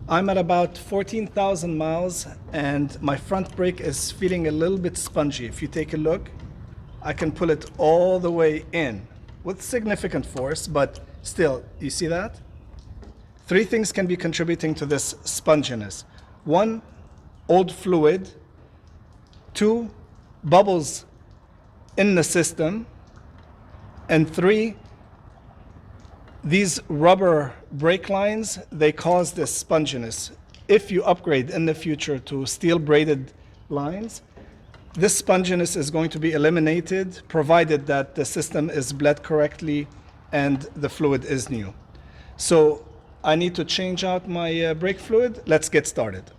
I'm at about 14,000 miles and my front brake is feeling a little bit spongy. If you take a look, I can pull it all the way in with significant force, but still, you see that? Three things can be contributing to this sponginess. One, old fluid. Two, bubbles in the system. And three, these rubber brake lines, they cause this sponginess. If you upgrade in the future to steel braided lines, this sponginess is going to be eliminated, provided that the system is bled correctly and the fluid is new. So I need to change out my brake fluid. Let's get started.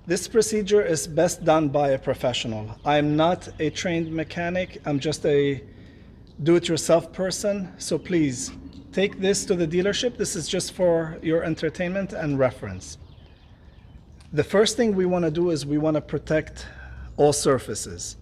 This procedure is best done by a professional. I'm not a trained mechanic. I'm just a do-it-yourself person. So please take this to the dealership. This is just for your entertainment and reference. The first thing we want to do is we want to protect all surfaces.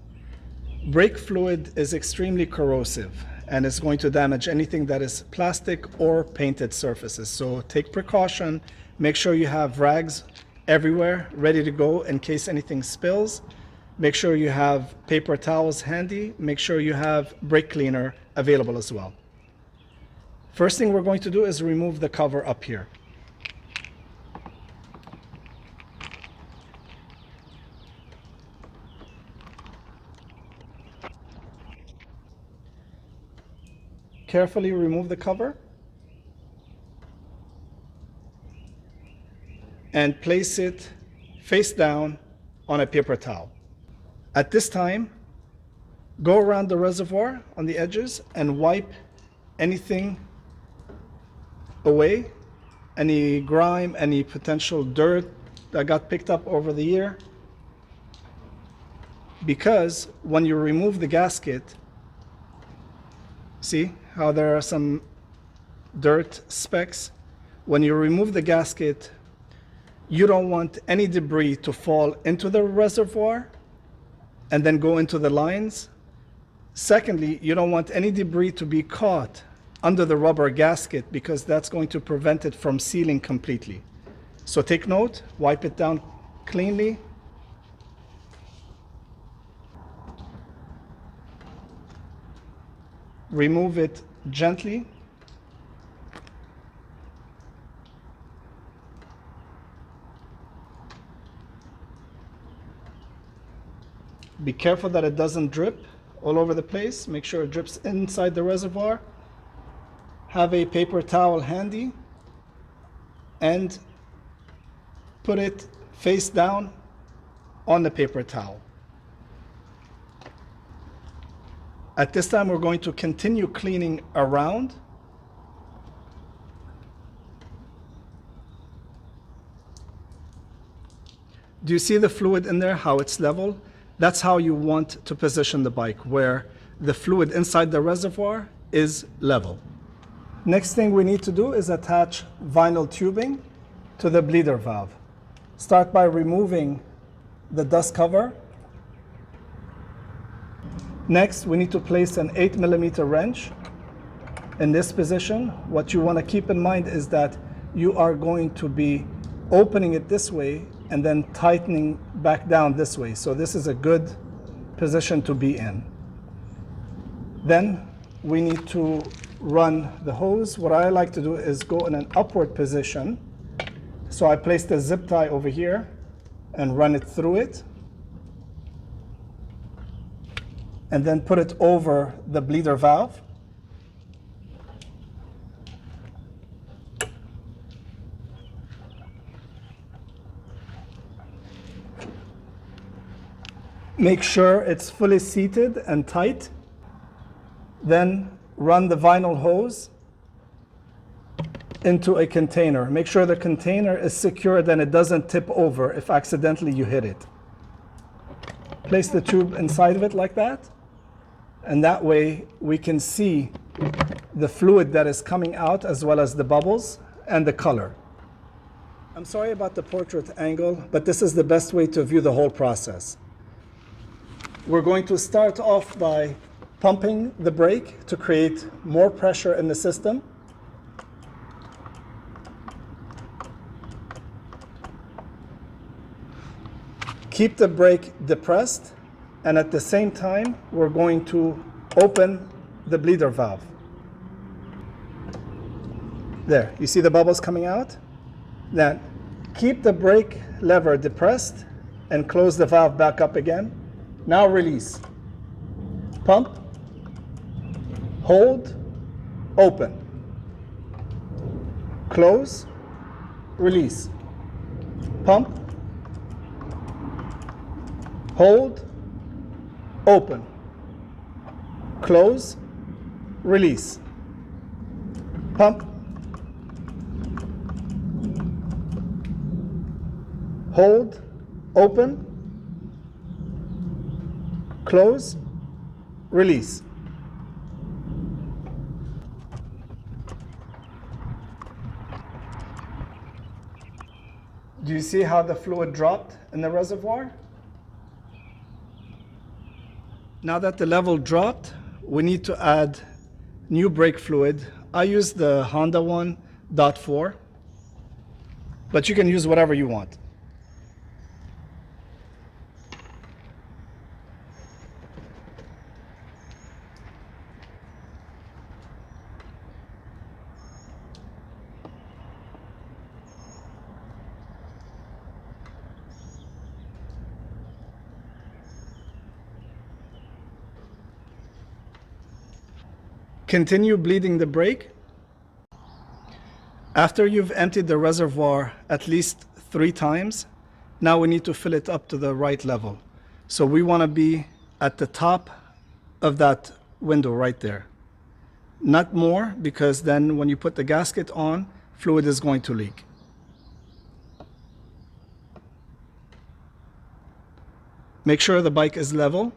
Brake fluid is extremely corrosive and is going to damage anything that is plastic or painted surfaces. So take precaution, make sure you have rags everywhere ready to go in case anything spills. Make sure you have paper towels handy. Make sure you have brake cleaner available as well. First thing we're going to do is remove the cover up here. Carefully remove the cover and place it face down on a paper towel. At this time, go around the reservoir on the edges and wipe anything away, any grime, any potential dirt that got picked up over the year. Because when you remove the gasket, see how there are some dirt specks? When you remove the gasket, you don't want any debris to fall into the reservoir and then go into the lines. Secondly, you don't want any debris to be caught under the rubber gasket because that's going to prevent it from sealing completely. So take note, wipe it down cleanly. Remove it gently. Be careful that it doesn't drip all over the place. Make sure it drips inside the reservoir. Have a paper towel handy and put it face down on the paper towel. At this time, we're going to continue cleaning around. Do you see the fluid in there, how it's level? That's how you want to position the bike, where the fluid inside the reservoir is level. Next thing we need to do is attach vinyl tubing to the bleeder valve. Start by removing the dust cover. Next, we need to place an 8mm wrench in this position. What you want to keep in mind is that you are going to be opening it this way and then tightening back down this way. So this is a good position to be in. Then we need to run the hose. What I like to do is go in an upward position. So I place the zip tie over here and run it through it. And then put it over the bleeder valve. Make sure it's fully seated and tight. Then run the vinyl hose into a container. Make sure the container is secured and it doesn't tip over if accidentally you hit it. Place the tube inside of it like that. And that way we can see the fluid that is coming out as well as the bubbles and the color. I'm sorry about the portrait angle, but this is the best way to view the whole process. We're going to start off by pumping the brake to create more pressure in the system. Keep the brake depressed, and at the same time, we're going to open the bleeder valve. There, you see the bubbles coming out? Then keep the brake lever depressed and close the valve back up again. Now release. Pump, hold, open. Close, release. Pump, hold, open. Close, release. Pump, hold, open, close, release. Do you see how the fluid dropped in the reservoir? Now that the level dropped, we need to add new brake fluid. I use the Honda 1.4, but you can use whatever you want. Continue bleeding the brake. After you've emptied the reservoir at least 3 times, now we need to fill it up to the right level. So we want to be at the top of that window right there. Not more, because then when you put the gasket on, fluid is going to leak. Make sure the bike is level.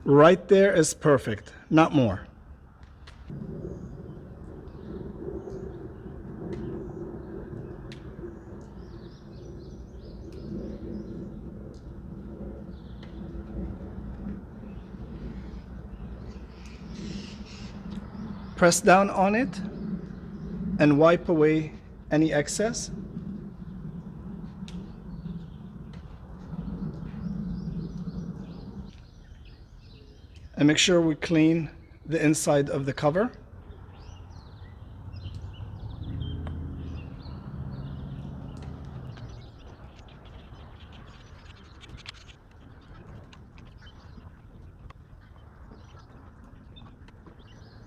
Right there is perfect, not more. Press down on it and wipe away any excess. And make sure we clean the inside of the cover.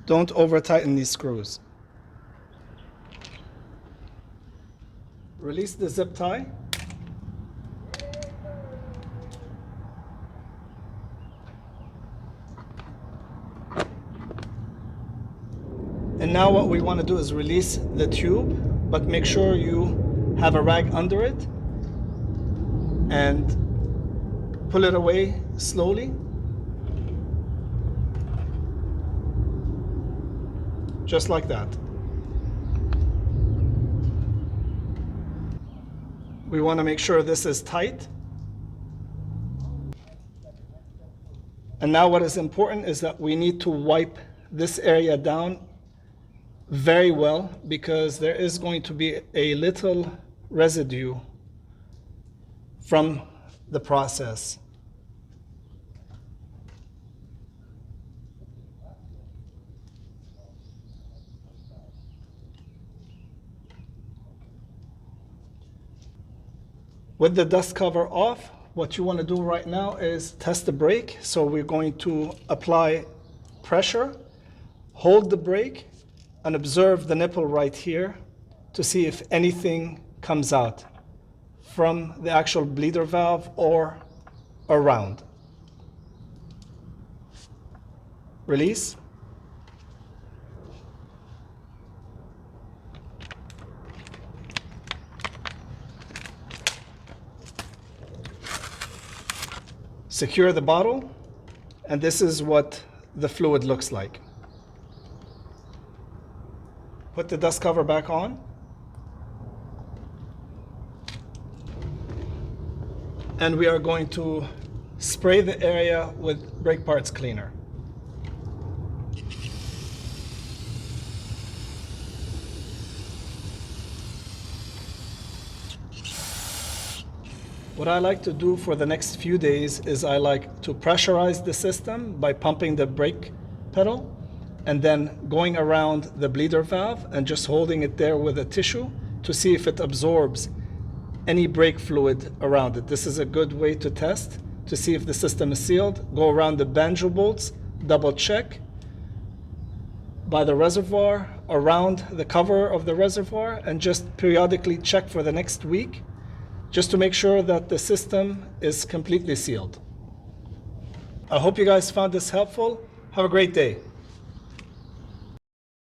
Don't over tighten these screws. Release the zip tie. And now what we want to do is release the tube, but make sure you have a rag under it and pull it away slowly. Just like that. We want to make sure this is tight. And now what is important is that we need to wipe this area down very well, because there is going to be a little residue from the process. With the dust cover off, what you want to do right now is test the brake. So we're going to apply pressure, hold the brake, and observe the nipple right here to see if anything comes out from the actual bleeder valve or around. Release. Secure the bottle, and this is what the fluid looks like. Put the dust cover back on. And we are going to spray the area with brake parts cleaner. What I like to do for the next few days is I like to pressurize the system by pumping the brake pedal and then going around the bleeder valve and just holding it there with a tissue to see if it absorbs any brake fluid around it. This is a good way to test to see if the system is sealed. Go around the banjo bolts, double check by the reservoir, around the cover of the reservoir, and just periodically check for the next week just to make sure that the system is completely sealed. I hope you guys found this helpful. Have a great day.